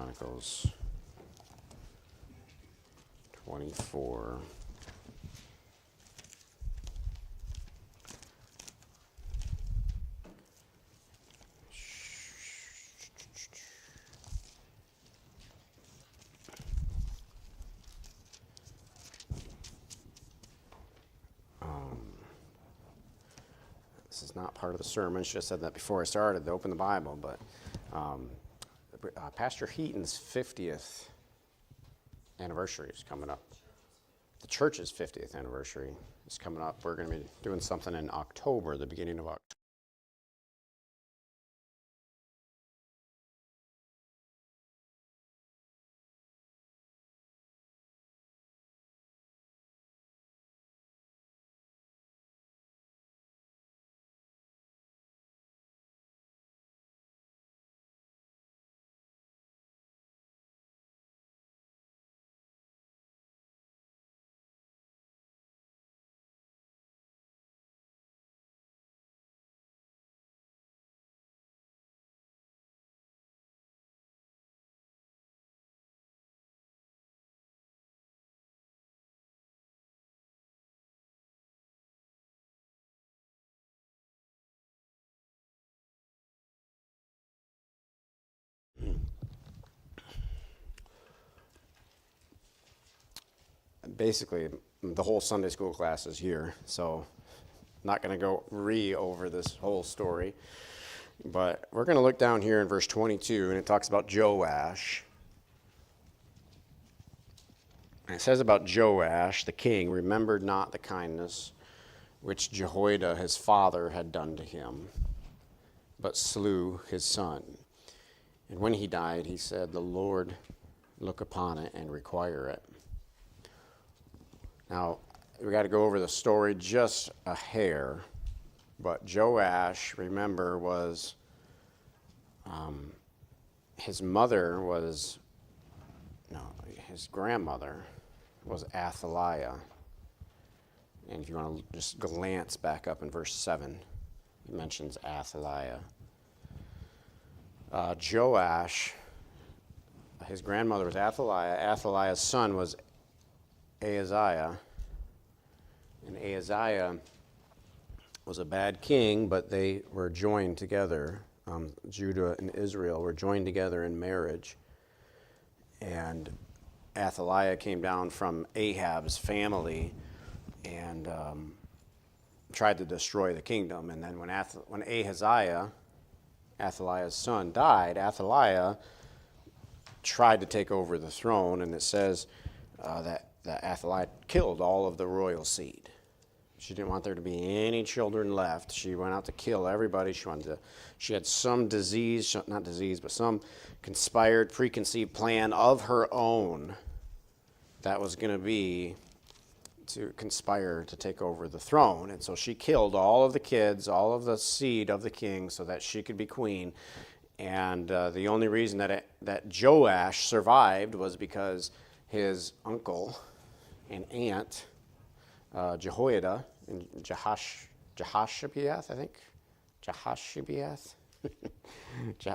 Chronicles 24. This is not part of the sermon. Should have said that before I started to open the Bible, but Pastor Heaton's 50th anniversary is coming up. The church's 50th anniversary is coming up. We're going to be doing something in October, the beginning of October. Basically, the whole Sunday school class is here, so I'm not going to go over this whole story. But we're going to look down here in verse 22, and it talks about Joash. And it says about Joash, the king, remembered not the kindness which Jehoiada his father had done to him, but slew his son. And when he died, he said, "The Lord look upon it and require it." Now, we got to go over the story just a hair, but Joash, remember, was, his grandmother was Athaliah. And if you want to just glance back up in verse 7, it mentions Athaliah. Joash, his grandmother was Athaliah. Athaliah's son was Ahaziah, and Ahaziah was a bad king, but they were joined together. Judah and Israel were joined together in marriage, and Athaliah came down from Ahab's family and tried to destroy the kingdom. And then when Ahaziah, Athaliah's son, died, Athaliah tried to take over the throne, and it says that Athaliah killed all of the royal seed. She didn't want there to be any children left. She went out to kill everybody. She had some some conspired, preconceived plan of her own that was going to be to conspire to take over the throne. And so she killed all of the kids, all of the seed of the king, so that she could be queen. And the only reason that Joash survived was because his uncle and aunt, Jehoiada, and Jehoshabeath, I think. Jehoshabeath?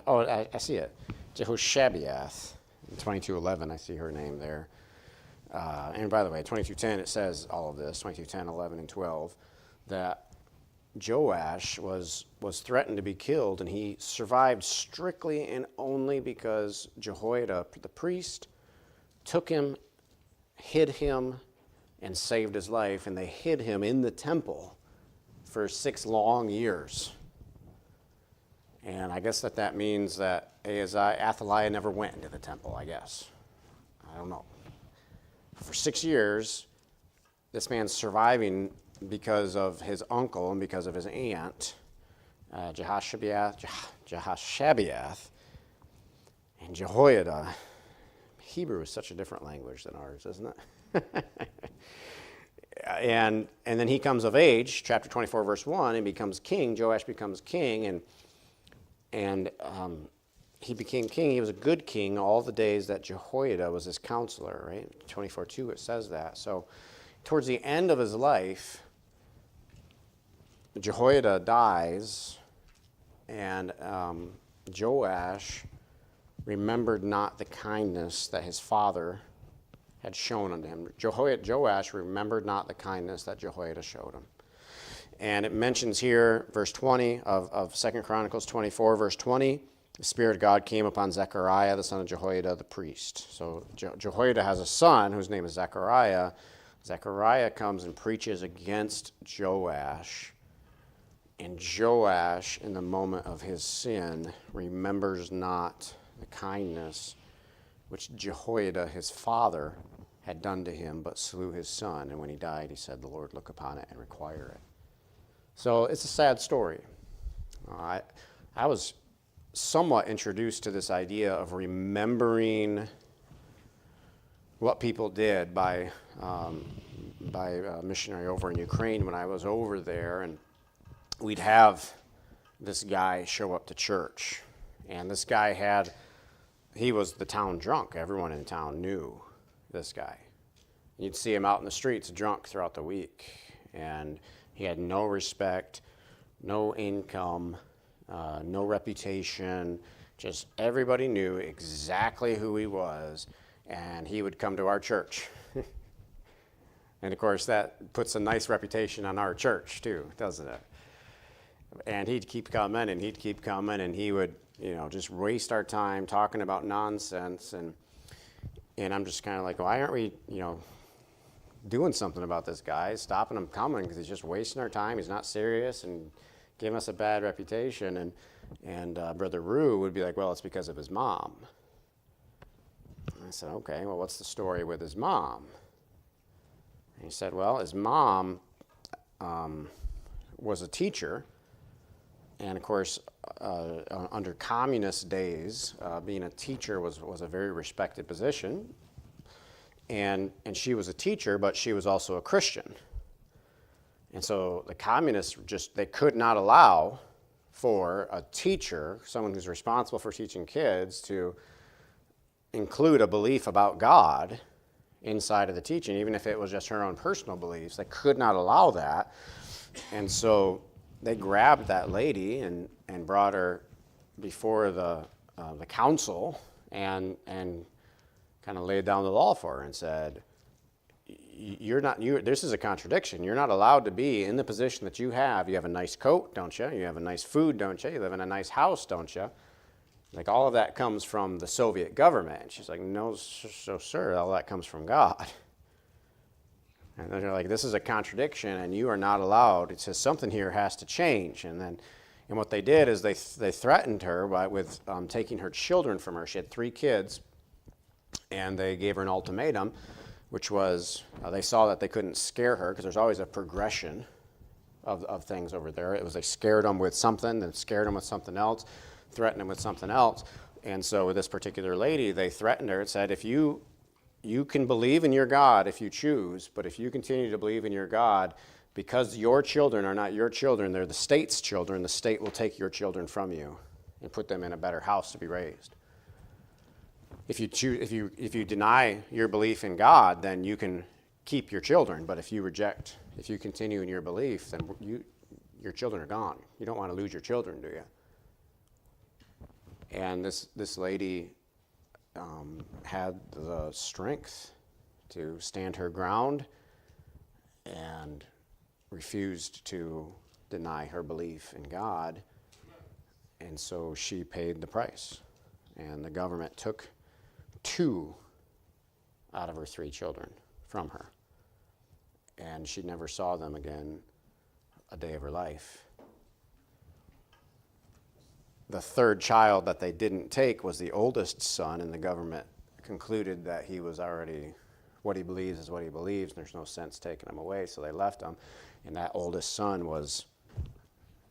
I see it. Jehoshabeath. In 22:11, I see her name there. And by the way, 22:10, it says all of this, 22:10, 11, and 12, that Joash was threatened to be killed, and he survived strictly and only because Jehoiada, the priest, took him, hid him, and saved his life, and they hid him in the temple for 6 long years. And I guess that means that Athaliah never went into the temple, I guess. I don't know. For 6 years, this man's surviving because of his uncle and because of his aunt, Jehoshabeath, and Jehoiada. Hebrew is such a different language than ours, isn't it? and then he comes of age, chapter 24, verse 1, and becomes king. Joash becomes king, and he became king. He was a good king all the days that Jehoiada was his counselor, right? 24:2, it says that. So towards the end of his life, Jehoiada dies, and Joash remembered not the kindness that his father had shown unto him. Joash remembered not the kindness that Jehoiada showed him. And it mentions here, verse 20 of 2 Chronicles 24, verse 20, the Spirit of God came upon Zechariah, the son of Jehoiada, the priest. So Jehoiada has a son whose name is Zechariah. Zechariah comes and preaches against Joash. And Joash, in the moment of his sin, remembers not the kindness which Jehoiada, his father, had done to him, but slew his son. And when he died, he said, "The Lord look upon it and require it." So it's a sad story. I was somewhat introduced to this idea of remembering what people did by a missionary over in Ukraine when I was over there, and we'd have this guy show up to church, and this guy he was the town drunk. Everyone in town knew this guy. You'd see him out in the streets drunk throughout the week, and he had no respect, no income, no reputation. Just everybody knew exactly who he was, and he would come to our church. And of course, that puts a nice reputation on our church too, doesn't it? And he'd keep coming, and he would, just waste our time talking about nonsense. And I'm just kind of like, why aren't we, doing something about this guy, stopping him coming, because he's just wasting our time. He's not serious and giving us a bad reputation. And Brother Rue would be like, well, it's because of his mom. And I said, okay, well, what's the story with his mom? And he said, well, his mom was a teacher. And of course, under communist days, being a teacher was a very respected position. And she was a teacher, but she was also a Christian. And so the communists they could not allow for a teacher, someone who's responsible for teaching kids, to include a belief about God inside of the teaching, even if it was just her own personal beliefs. They could not allow that. And so they grabbed that lady and brought her before the council and kind of laid down the law for her and said, this is a contradiction. You're not allowed to be in the position that you have. You have a nice coat, don't you? You have a nice food, don't you? You live in a nice house, don't you? Like, all of that comes from the Soviet government. And she's like, no, sir, all that comes from God. And they're like, this is a contradiction, and you are not allowed. It says something here has to change. And what they did is they threatened her with taking her children from her. She had 3 kids, and they gave her an ultimatum, which was they saw that they couldn't scare her, because there's always a progression of things over there. It was they scared them with something, then scared them with something else, threatened them with something else. And so with this particular lady, they threatened her and said, if you can believe in your God if you choose, but if you continue to believe in your God, because your children are not your children, they're the state's children, the state will take your children from you and put them in a better house to be raised. If you deny your belief in God, then you can keep your children. But if you continue in your belief, then your children are gone. You don't want to lose your children, do you? And this lady had the strength to stand her ground and refused to deny her belief in God. And so she paid the price. And the government took 2 out of her 3 children from her. And she never saw them again a day of her life. The 3rd child that they didn't take was the oldest son, and the government concluded that he was already, what he believes is what he believes, and there's no sense taking him away, so they left him. And that oldest son was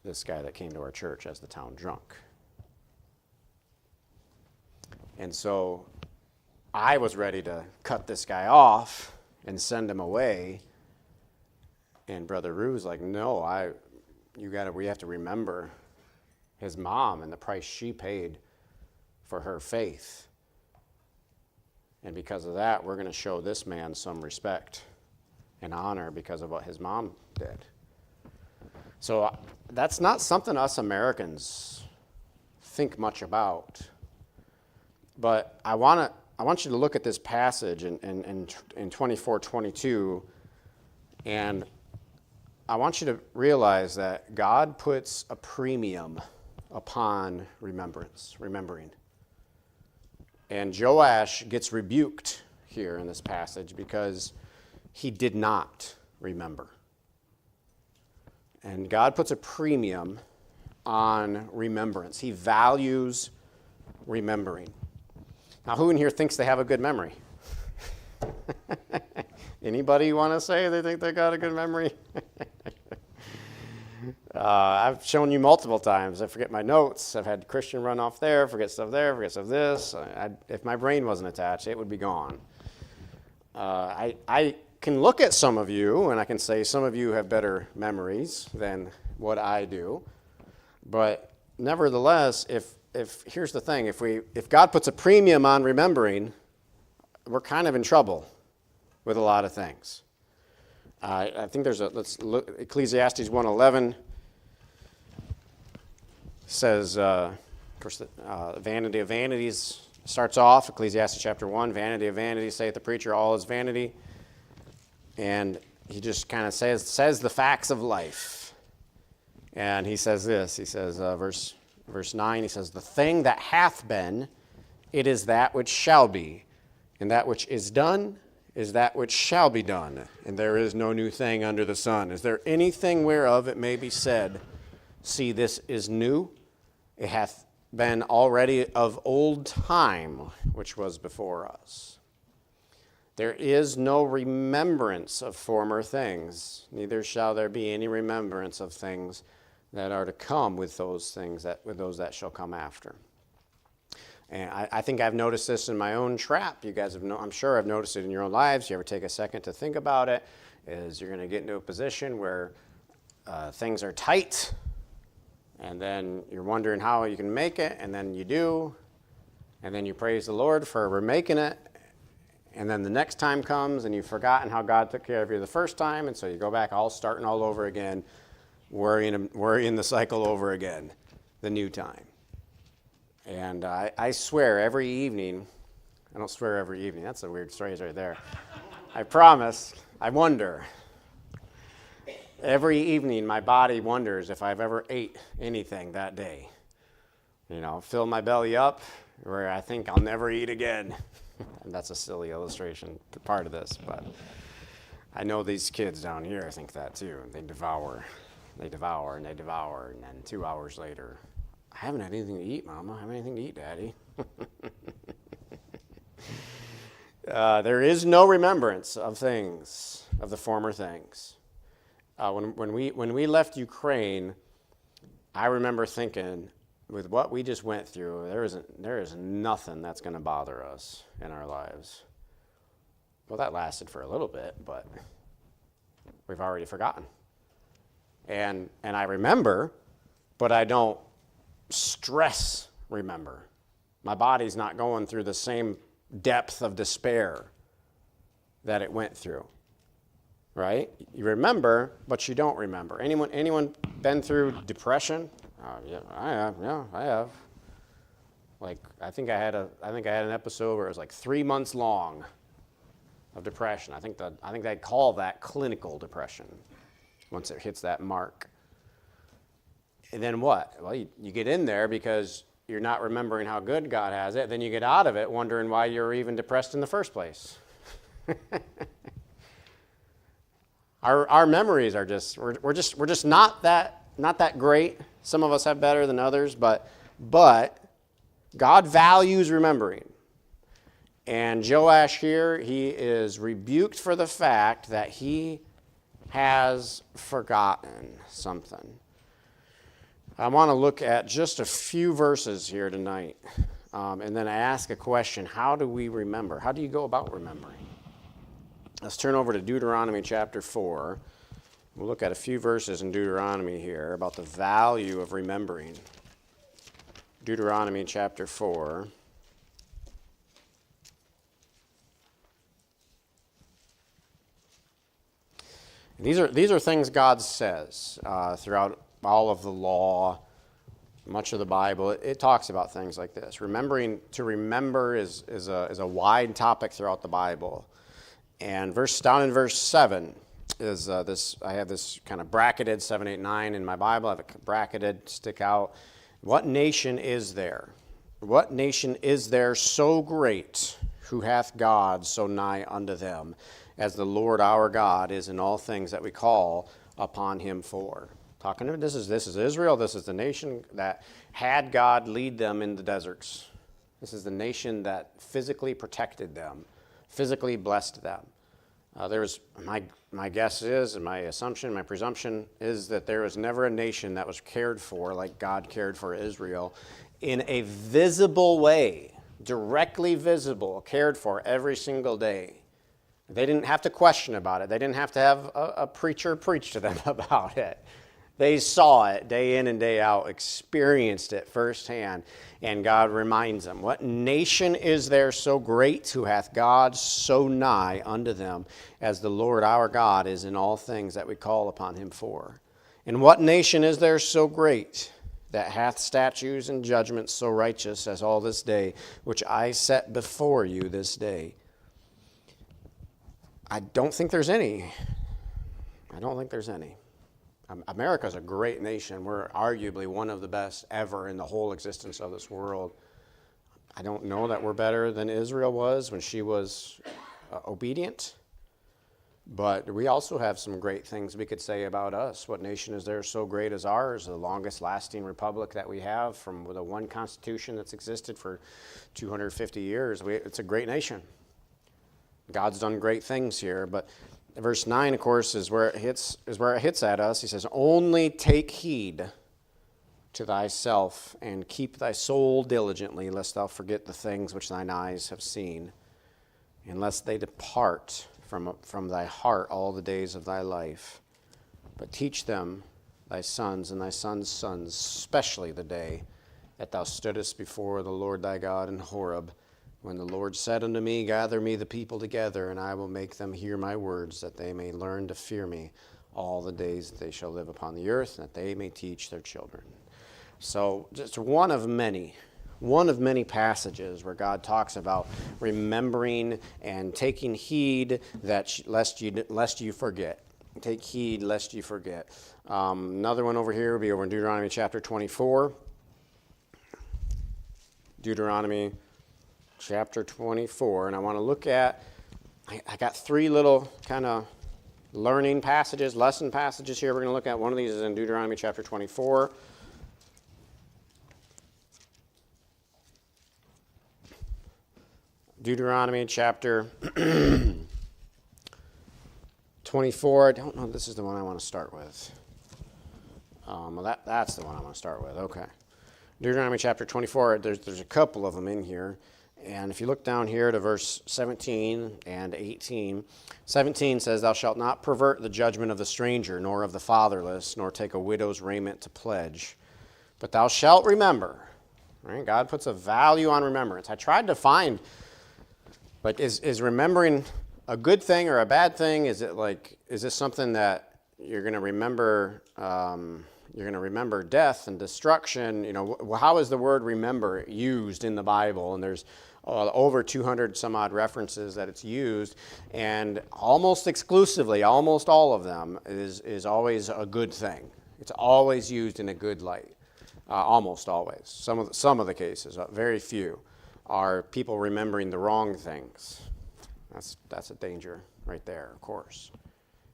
this guy that came to our church as the town drunk. And so I was ready to cut this guy off and send him away. And Brother Rue was like, no, we have to remember his mom and the price she paid for her faith. And because of that, we're going to show this man some respect and honor because of what his mom did. So that's not something us Americans think much about. But I want you to look at this passage in 24:22, and I want you to realize that God puts a premium upon remembering. And Joash gets rebuked here in this passage because he did not remember. And God puts a premium on remembrance. He values remembering. Now, who in here thinks they have a good memory? Anybody want to say they think they got a good memory? I've shown you multiple times. I forget my notes. I've had Christian run off there, forget stuff this. If my brain wasn't attached, it would be gone. I can look at some of you, and I can say some of you have better memories than what I do. But nevertheless, if here's the thing, if God puts a premium on remembering, we're kind of in trouble with a lot of things. I think let's look, Ecclesiastes 1:11 says, of course, vanity of vanities starts off, Ecclesiastes chapter 1, vanity of vanities, saith the preacher, all is vanity. And he just kind of says the facts of life. And he says this, he says, verse 9, he says, the thing that hath been, it is that which shall be, and that which is done is that which shall be done, and there is no new thing under the sun. Is there anything whereof it may be said, see, this is new? It hath been already of old time, which was before us. There is no remembrance of former things, neither shall there be any remembrance of things that are to come with those that shall come after. And I think I've noticed this in my own trap. You guys I'm sure have noticed it in your own lives. You ever take a second to think about it? Is you're going to get into a position where things are tight, and then you're wondering how you can make it, and then you do, and then you praise the Lord for making it, and then the next time comes, and you've forgotten how God took care of you the first time, and so you go back starting all over again, worrying the cycle over again, the new time. And I swear every evening, I don't swear every evening, that's a weird phrase right there. I promise, I wonder. Every evening my body wonders if I've ever ate anything that day. Fill my belly up where I think I'll never eat again. And that's a silly illustration, part of this, but I know these kids down here think that too. They devour, and then 2 hours later, I haven't had anything to eat, Mama. I haven't anything to eat, Daddy. There is no remembrance of things, of the former things. When we left Ukraine, I remember thinking, with what we just went through, there is nothing that's going to bother us in our lives. Well, that lasted for a little bit, but we've already forgotten. And I remember, but I don't stress remember. My body's not going through the same depth of despair that it went through. Right? You remember, but you don't remember. Anyone been through depression? Yeah, I have. Yeah, I have. I think I had an episode where it was 3 months long of depression. I think they'd call that clinical depression once it hits that mark. And then what? Well, you get in there because you're not remembering how good God has it. Then you get out of it wondering why you're even depressed in the first place. Our memories are we're just not that great. Some of us have better than others, but God values remembering. And Joash here, he is rebuked for the fact that he has forgotten something. I want to look at just a few verses here tonight, and then I ask a question: how do we remember? How do you go about remembering? Let's turn over to Deuteronomy chapter 4. We'll look at a few verses in Deuteronomy here about the value of remembering. Deuteronomy chapter 4. These are things God says throughout all of the law, much of the Bible, it talks about things like this. To remember is a wide topic throughout the Bible. And down in verse 7 is this. I have this kind of bracketed 7, 8, 9 in my Bible. I have it bracketed, stick out. What nation is there? What nation is there so great, who hath God so nigh unto them, as the Lord our God is in all things that we call upon him for? Talking to this is Israel. This is the nation that had God lead them in the deserts. This is the nation that physically protected them, physically blessed them. My guess is, and my assumption, my presumption is that there was never a nation that was cared for like God cared for Israel in a visible way, directly visible, cared for every single day. They didn't have to question about it. They didn't have to have a preacher preach to them about it. They saw it day in and day out, experienced it firsthand, and God reminds them, what nation is there so great, who hath God so nigh unto them, as the Lord our God is in all things that we call upon him for? And what nation is there so great, that hath statutes and judgments so righteous as all this day, which I set before you this day? I don't think there's any. I don't think there's any. America's a great nation. We're arguably one of the best ever in the whole existence of this world. I don't know that we're better than Israel was when she was obedient. But we also have some great things we could say about us. What nation is there so great as ours? The longest lasting republic that we have, from the one constitution that's existed for 250 years. It's a great nation. God's done great things here, but verse 9, of course, is where it hits at us. He says, only take heed to thyself, and keep thy soul diligently, lest thou forget the things which thine eyes have seen, and lest they depart from thy heart all the days of thy life. But teach them thy sons and thy sons' sons, especially the day that thou stoodest before the Lord thy God in Horeb, when the Lord said unto me, gather me the people together, and I will make them hear my words, that they may learn to fear me all the days that they shall live upon the earth, and that they may teach their children. So just one of many passages where God talks about remembering and taking heed that lest you forget. Take heed lest you forget. Another one over here would be over in Deuteronomy chapter 24. Deuteronomy chapter 24, and I want to look at, I got three little kind of learning passages, lesson passages here. We're going to look at one of these is in Deuteronomy chapter 24. Deuteronomy chapter 24. I don't know if this is the one I want to start with. Well, that's the one I want to start with. Okay. Deuteronomy chapter 24, there's a couple of them in here. And if you look down here to verse 17 and 18, 17 says, thou shalt not pervert the judgment of the stranger, nor of the fatherless, nor take a widow's raiment to pledge. But thou shalt remember. Right? God puts a value on remembrance. I tried to find, but is remembering a good thing or a bad thing? Is this something that you're going to remember? You're going to remember death and destruction. You know, how is the word remember used in the Bible? And there's over 200 some odd references that it's used, and almost exclusively, almost all of them is always a good thing. It's always used in a good light. Almost always. Some of the cases, very few, are people remembering the wrong things. That's a danger right there, of course,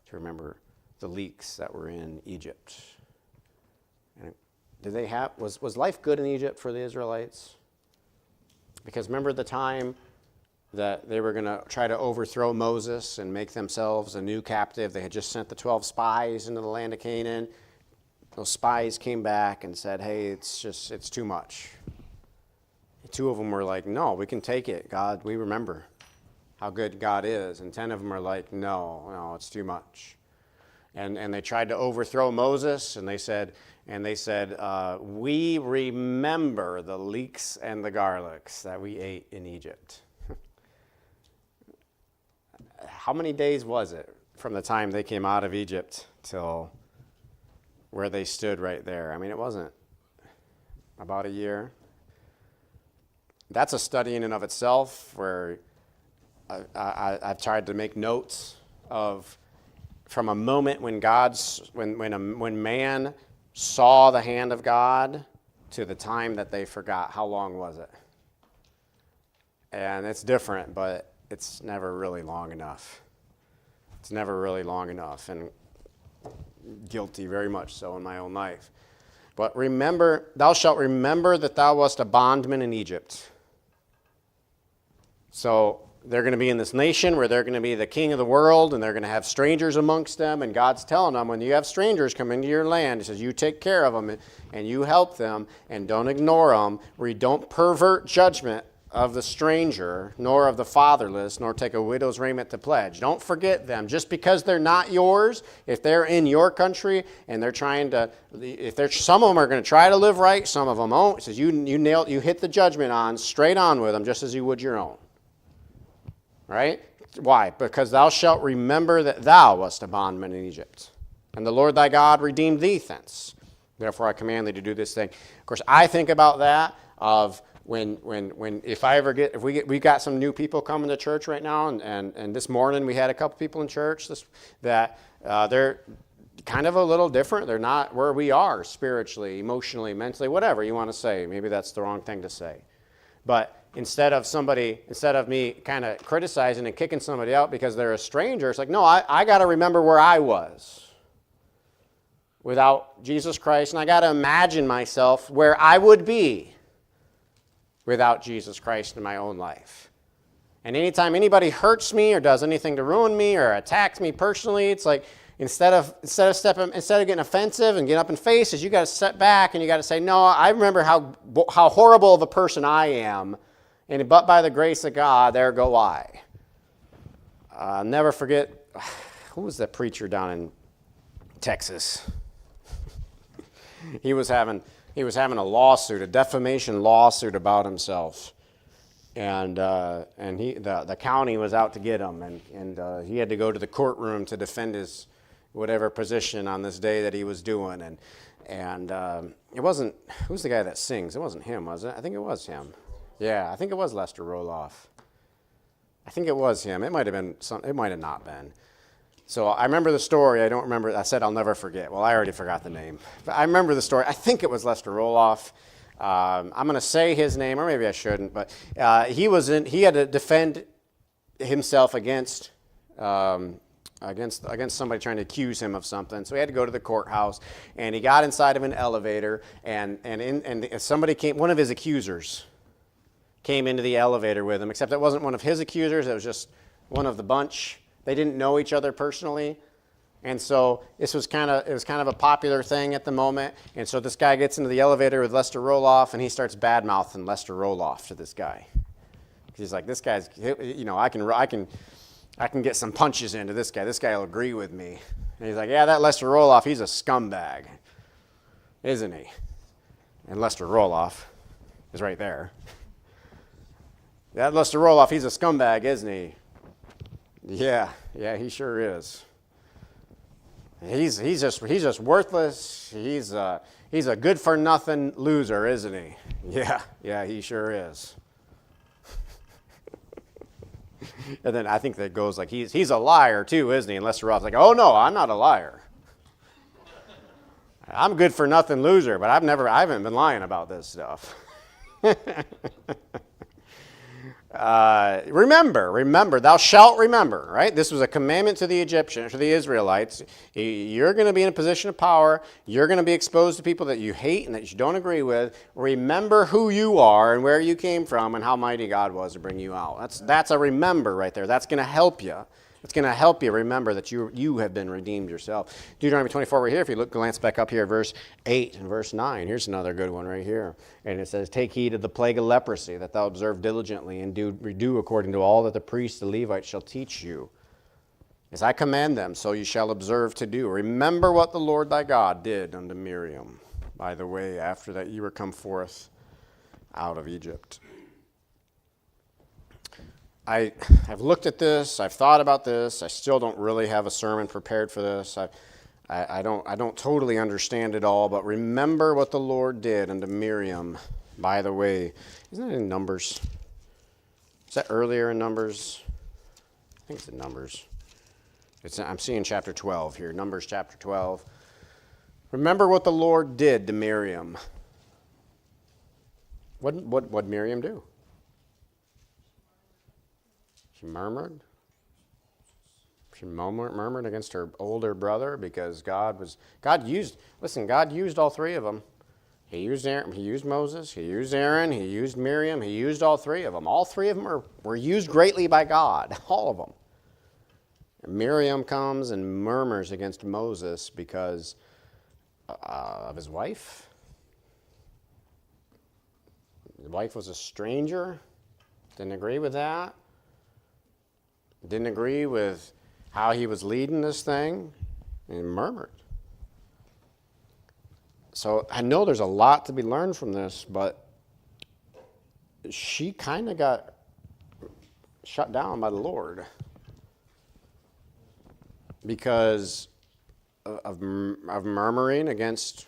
to remember the leeks that were in Egypt. And was life good in Egypt for the Israelites? Because remember the time that they were going to try to overthrow Moses and make themselves a new captive? They had just sent the 12 spies into the land of Canaan. Those spies came back and said, hey, it's too much. Two of them were like, no, we can take it. God, we remember how good God is. And 10 of them are like, no, it's too much. And they tried to overthrow Moses, and they said, we remember the leeks and the garlics that we ate in Egypt. How many days was it from the time they came out of Egypt till where they stood right there? I mean, it wasn't about a year. That's a study in and of itself where I've tried to make notes of from a moment when when man saw the hand of God to the time that they forgot. How long was it? And it's different, but it's never really long enough. It's never really long enough, and guilty very much so in my own life. But remember, thou shalt remember that thou wast a bondman in Egypt. So they're going to be in this nation where they're going to be the king of the world, and they're going to have strangers amongst them, and God's telling them, when you have strangers come into your land, he says, you take care of them, and you help them, and don't ignore them, where you don't pervert judgment of the stranger, nor of the fatherless, nor take a widow's raiment to pledge. Don't forget them. Just because they're not yours, if they're in your country and they're trying to, some of them are going to try to live right, some of them won't. It says you hit the judgment on, straight on with them, just as you would your own. Right? Why? Because thou shalt remember that thou wast a bondman in Egypt, and the Lord thy God redeemed thee thence. Therefore I command thee to do this thing. Of course, I think about that of when we got some new people coming to church right now, and this morning we had a couple people in church that they're kind of a little different. They're not where we are spiritually, emotionally, mentally, whatever you want to say. Maybe that's the wrong thing to say. But instead of me kind of criticizing and kicking somebody out because they're a stranger, it's like, no, I got to remember where I was without Jesus Christ, and I got to imagine myself where I would be without Jesus Christ in my own life. And anytime anybody hurts me or does anything to ruin me or attacks me personally, it's like instead of getting offensive and getting up in faces, you got to step back and you got to say, no, I remember how horrible of a person I am, but by the grace of God, there go I. I'll never forget, who was that preacher down in Texas? He was having a lawsuit, a defamation lawsuit about himself, and the county was out to get him, and he had to go to the courtroom to defend his whatever position on this day that he was doing, and it wasn't, who's the guy that sings? It wasn't him, was it? I think it was him. Yeah, I think it was Lester Roloff. I think it was him. It might have been it might have not been. So I remember the story. I don't remember. I said I'll never forget. Well, I already forgot the name. But I remember the story. I think it was Lester Roloff. I'm going to say his name, or maybe I shouldn't. But he had to defend himself against somebody trying to accuse him of something. So he had to go to the courthouse, and he got inside of an elevator, and somebody came. One of his accusers came into the elevator with him. Except it wasn't one of his accusers. It was just one of the bunch. They didn't know each other personally, and so it was kind of a popular thing at the moment. And so this guy gets into the elevator with Lester Roloff, and he starts bad-mouthing Lester Roloff to this guy. He's like, this guy's, I can get some punches into this guy. This guy will agree with me. And he's like, yeah, that Lester Roloff, he's a scumbag, isn't he? And Lester Roloff is right there. That Lester Roloff, he's a scumbag, isn't he? Yeah, he sure is. He's just worthless. He's a good for nothing loser, isn't he? Yeah, he sure is. And then I think that goes like he's a liar too, isn't he? And Lester Roth's like, oh no, I'm not a liar. I'm good for nothing loser, but I haven't been lying about this stuff. Remember, thou shalt remember, right? This was a commandment to the Egyptians, to the Israelites. You're going to be in a position of power. You're going to be exposed to people that you hate and that you don't agree with. Remember who you are and where you came from and how mighty God was to bring you out. That's a remember right there. That's going to help you. It's going to help you remember that you have been redeemed yourself. Deuteronomy 24 right here, if you glance back up here, verse 8 and verse 9. Here's another good one right here. And it says, take heed of the plague of leprosy, that thou observe diligently, and do according to all that the priests, the Levites, shall teach you. As I command them, so you shall observe to do. Remember what the Lord thy God did unto Miriam, by the way, after that you were come forth out of Egypt. I've looked at this, I've thought about this, I still don't really have a sermon prepared for this. I don't totally understand it all, but remember what the Lord did unto Miriam. By the way, isn't it in Numbers? Is that earlier in Numbers? I think it's in Numbers. I'm seeing chapter 12 here, Numbers chapter 12. Remember what the Lord did to Miriam. What'd Miriam do? She murmured. She murmured against her older brother because God used all three of them. He used Aaron, he used Moses, he used Aaron, he used Miriam, he used all three of them. All three of them were used greatly by God, all of them. And Miriam comes and murmurs against Moses because of his wife. The wife was a stranger, didn't agree with that, didn't agree with how he was leading this thing, and murmured. So I know there's a lot to be learned from this, but she kind of got shut down by the Lord because of murmuring against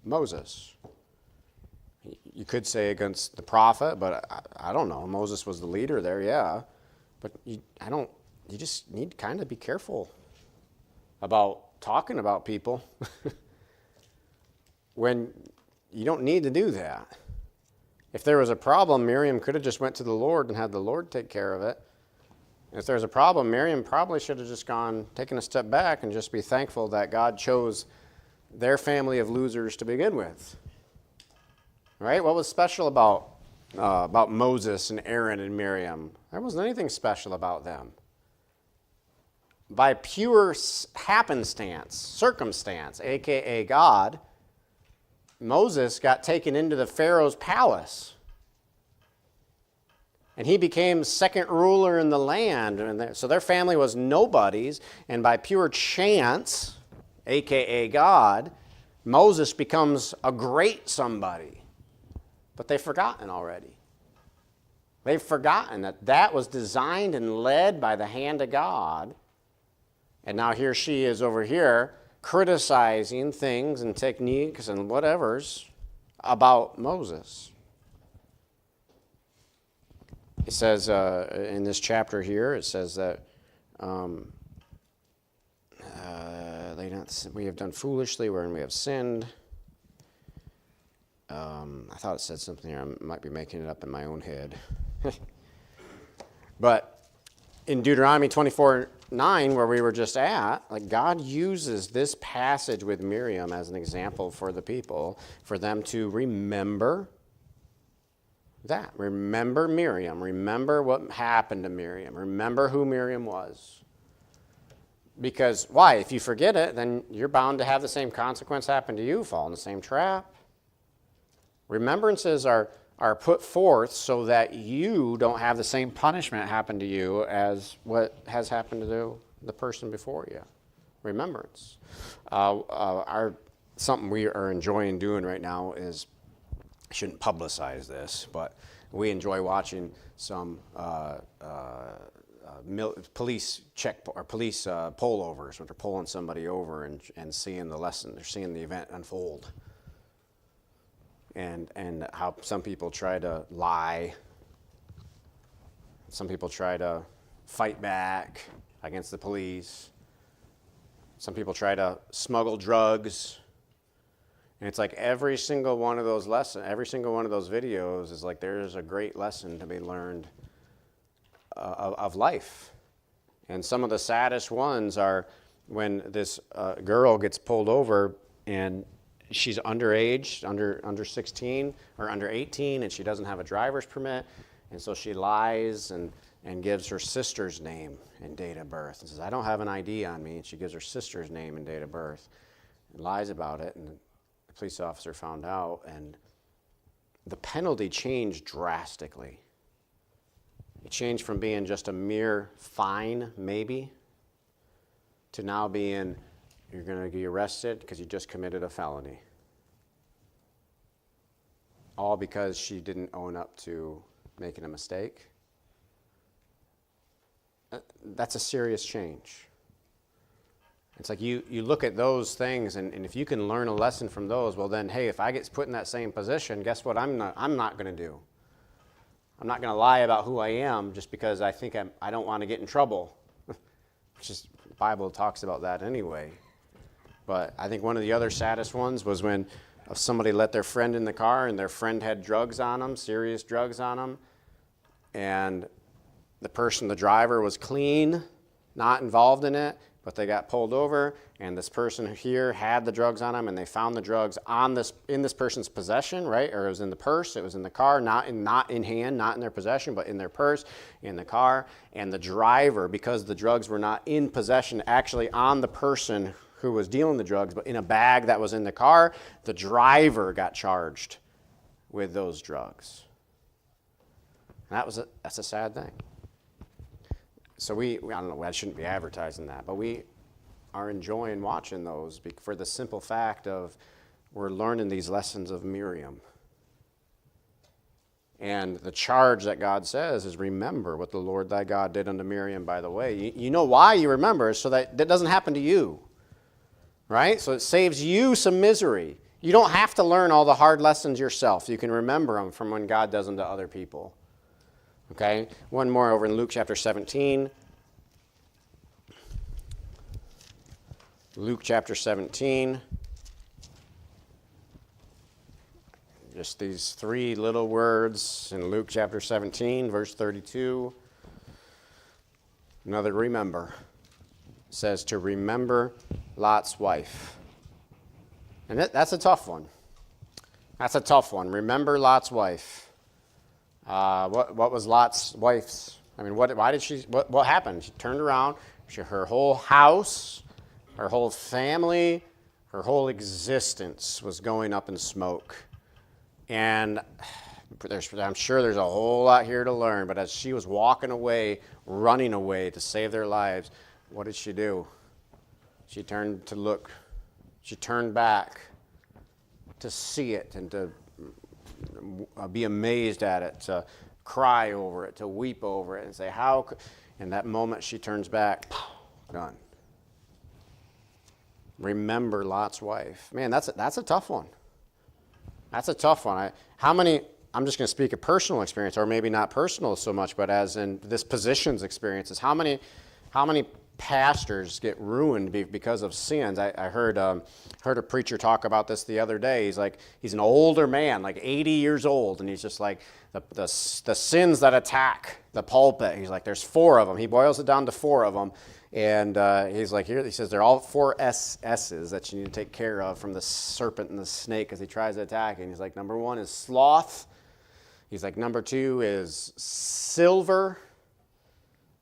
Moses. You could say against the prophet, but I don't know. Moses was the leader there, yeah. But you just need to kind of be careful about talking about people when you don't need to do that. If there was a problem, Miriam could have just went to the Lord and had the Lord take care of it. If there's a problem, Miriam probably should have just taken a step back and just be thankful that God chose their family of losers to begin with. Right? What was special about Moses and Aaron and Miriam? There wasn't anything special about them. By pure circumstance, a.k.a. God, Moses got taken into the Pharaoh's palace. And he became second ruler in the land. And so their family was nobodies. And by pure chance, a.k.a. God, Moses becomes a great somebody. But they've forgotten already. They've forgotten that was designed and led by the hand of God. And now here she is over here criticizing things and techniques and whatevers about Moses. It says in this chapter here, it says that we have done foolishly wherein we have sinned. I thought it said something here. I might be making it up in my own head. But in Deuteronomy 24:9, where we were just at, like God uses this passage with Miriam as an example for the people, for them to remember that. Remember Miriam. Remember what happened to Miriam. Remember who Miriam was. Because, why? If you forget it, then you're bound to have the same consequence happen to you, fall in the same trap. Remembrances are put forth so that you don't have the same punishment happen to you as what has happened to the person before you. Remembrance. Something we are enjoying doing right now is, I shouldn't publicize this, but we enjoy watching some police pullovers when they're pulling somebody over and seeing the lesson, they're seeing the event unfold. And how some people try to lie. Some people try to fight back against the police. Some people try to smuggle drugs. And it's like every single one of those lessons, every single one of those videos is like there's a great lesson to be learned of life. And some of the saddest ones are when this girl gets pulled over and she's underage, under 16 or under 18, and she doesn't have a driver's permit, and so she lies and gives her sister's name and date of birth and says, I don't have an ID on me, and she gives her sister's name and date of birth and lies about it, and the police officer found out, and the penalty changed drastically. It changed from being just a mere fine, maybe, to now being, you're going to be arrested because you just committed a felony. All because she didn't own up to making a mistake. That's a serious change. It's like you look at those things, and if you can learn a lesson from those, well then, hey, if I get put in that same position, guess what I'm not going to do? I'm not going to lie about who I am just because I think I don't want to get in trouble. Which is, the Bible talks about that anyway. But I think one of the other saddest ones was when somebody let their friend in the car and their friend had drugs on them, serious drugs on them, and the driver was clean, not involved in it, but they got pulled over, and this person here had the drugs on him, and they found the drugs in this person's possession, right? Or it was in the purse, it was in the car, not in hand, not in their possession, but in their purse, in the car. And the driver, because the drugs were not in possession, actually on the person who was dealing the drugs, but in a bag that was in the car, the driver got charged with those drugs. And that's a sad thing. So I don't know, I shouldn't be advertising that, but we are enjoying watching those for the simple fact of we're learning these lessons of Miriam. And the charge that God says is remember what the Lord thy God did unto Miriam by the way. You know why you remember, so that doesn't happen to you, right? So it saves you some misery. You don't have to learn all the hard lessons yourself. You can remember them from when God does them to other people. Okay, one more over in Luke chapter 17. Luke chapter 17. Just these three little words in Luke chapter 17, verse 32. Another remember. It says to remember Lot's wife. And that's a tough one. That's a tough one. Remember Lot's wife. What was Lot's wife's? I mean, what happened? She turned around. Her whole house, her whole family, her whole existence was going up in smoke. And I'm sure there's a whole lot here to learn. But as she was walking away, running away to save their lives, what did she do? She turned to look. She turned back to see it and to be amazed at it, to cry over it, to weep over it, and say, how could... In that moment she turns back, done. Remember Lot's wife. Man, that's a tough one. That's a tough one. I'm just going to speak of personal experience, or maybe not personal so much, but as in this position's experiences. How many pastors get ruined because of sins? I heard a preacher talk about this the other day. He's an older man, like 80 years old, and he's just like, the sins that attack the pulpit. He's like, there's 4 of them. He boils it down to 4 of them. And he's like, he says, they're all 4 S's that you need to take care of from the serpent and the snake as he tries to attack. And he's like, number 1 is sloth. He's like, number 2 is silver.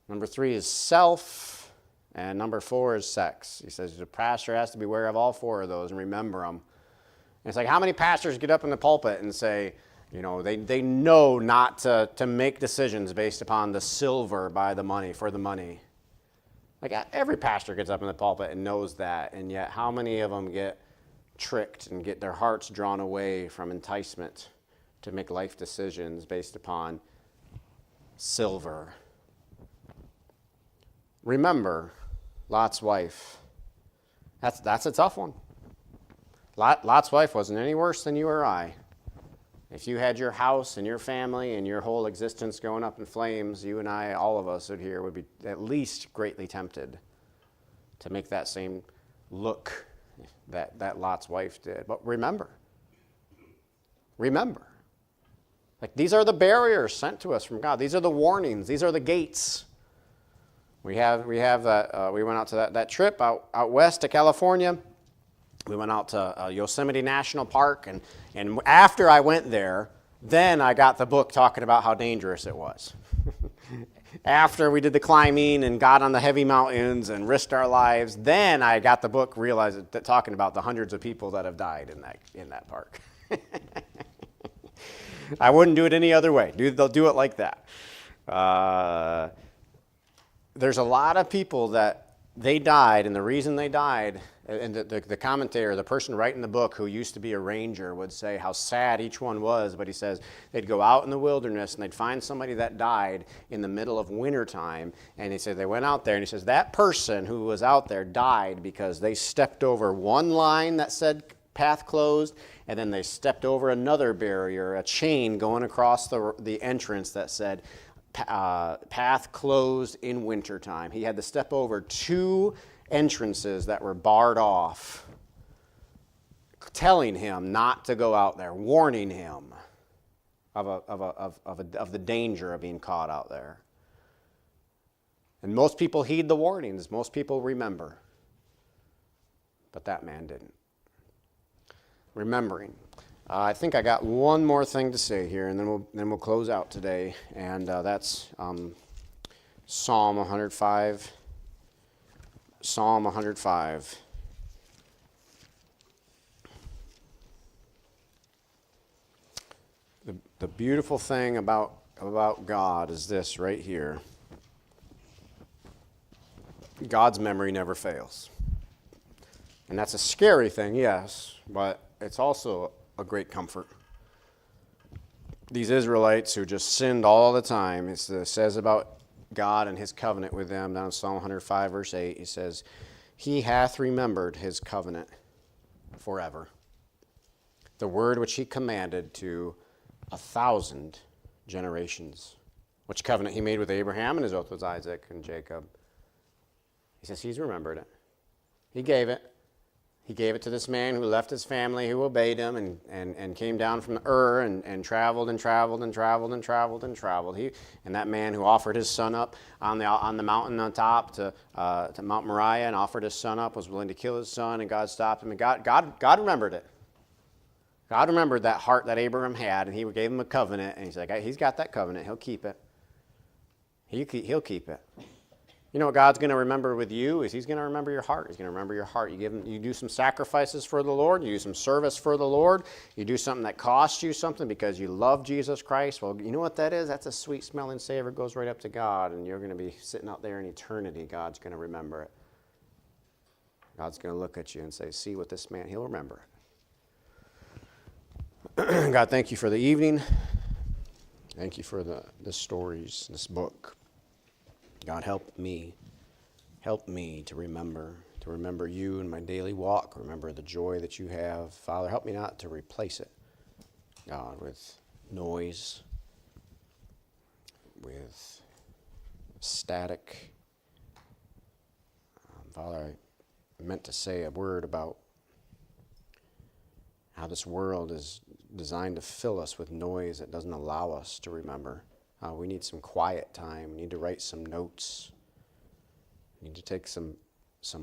Number 3 is self. And number 4 is sex. He says the pastor has to be aware of all 4 of those and remember them. And it's like, how many pastors get up in the pulpit and say, you know, they know not to make decisions based upon the silver for the money. Like every pastor gets up in the pulpit and knows that, and yet how many of them get tricked and get their hearts drawn away from enticement to make life decisions based upon silver? Remember Lot's wife. That's a tough one. Lot's wife wasn't any worse than you or I. If you had your house and your family and your whole existence going up in flames, you and I, all of us here, would be at least greatly tempted to make that same look that Lot's wife did. But remember. Like, these are the barriers sent to us from God. These are the warnings. These are the gates. We have that. We went out to that trip out west to California. We went out to Yosemite National Park, and after I went there, then I got the book talking about how dangerous it was. After we did the climbing and got on the heavy mountains and risked our lives, then I got the book talking about the hundreds of people that have died in that park. I wouldn't do it any other way. They'll do it like that. There's a lot of people that they died, and the reason they died And the commentator, the person writing the book who used to be a ranger, would say how sad each one was, but he says they'd go out in the wilderness and they'd find somebody that died in the middle of wintertime, and he said they went out there, and he says that person who was out there died because they stepped over one line that said path closed, and then they stepped over another barrier, a chain going across the entrance that said path closed in wintertime. He had to step over 2 entrances that were barred off, telling him not to go out there, warning him of the danger of being caught out there. And most people heed the warnings. Most people remember. But that man didn't. Remembering. I think I got one more thing to say here, and then we'll close out today, and that's Psalm 105. Psalm 105. The beautiful thing about God is this right here. God's memory never fails. And that's a scary thing, yes, but it's also a great comfort. These Israelites who just sinned all the time, it says about God and his covenant with them down in Psalm 105, verse 8, he says, he hath remembered his covenant forever, the word which he commanded to 1,000 generations, which covenant he made with Abraham and his oath with Isaac and Jacob. He says he's remembered it. He gave it. He gave it to this man who left his family, who obeyed him, and came down from Ur and traveled and traveled and traveled and traveled and traveled. And that man who offered his son up on the mountain on top to Mount Moriah and offered his son up, was willing to kill his son, and God stopped him. And God remembered it. God remembered that heart that Abraham had, and he gave him a covenant. And he's like, he's got that covenant. He'll keep it. He'll keep it. You know what God's going to remember with you is he's going to remember your heart. He's going to remember your heart. You do some sacrifices for the Lord. You do some service for the Lord. You do something that costs you something because you love Jesus Christ. Well, you know what that is? That's a sweet smelling savor. It goes right up to God, and you're going to be sitting out there in eternity. God's going to remember it. God's going to look at you and say, see what this man, he'll remember it. God, thank you for the evening. Thank you for the stories, this book. God, help me to remember you in my daily walk, remember the joy that you have. Father, help me not to replace it, God, with noise, with static. Father, I meant to say a word about how this world is designed to fill us with noise that doesn't allow us to remember. We need some quiet time. We need to write some notes. We need to take some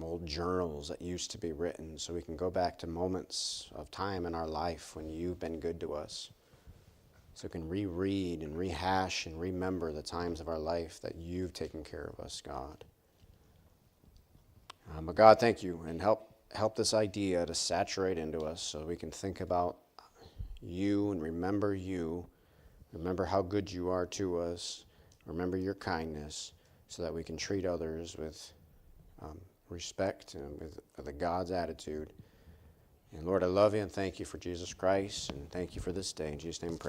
old journals that used to be written so we can go back to moments of time in our life when you've been good to us. So we can reread and rehash and remember the times of our life that you've taken care of us, God. But God, thank you, and help this idea to saturate into us so we can think about you and remember you. Remember how good you are to us. Remember your kindness so that we can treat others with respect and with a God's attitude. And Lord, I love you and thank you for Jesus Christ, and thank you for this day. In Jesus' name, I pray.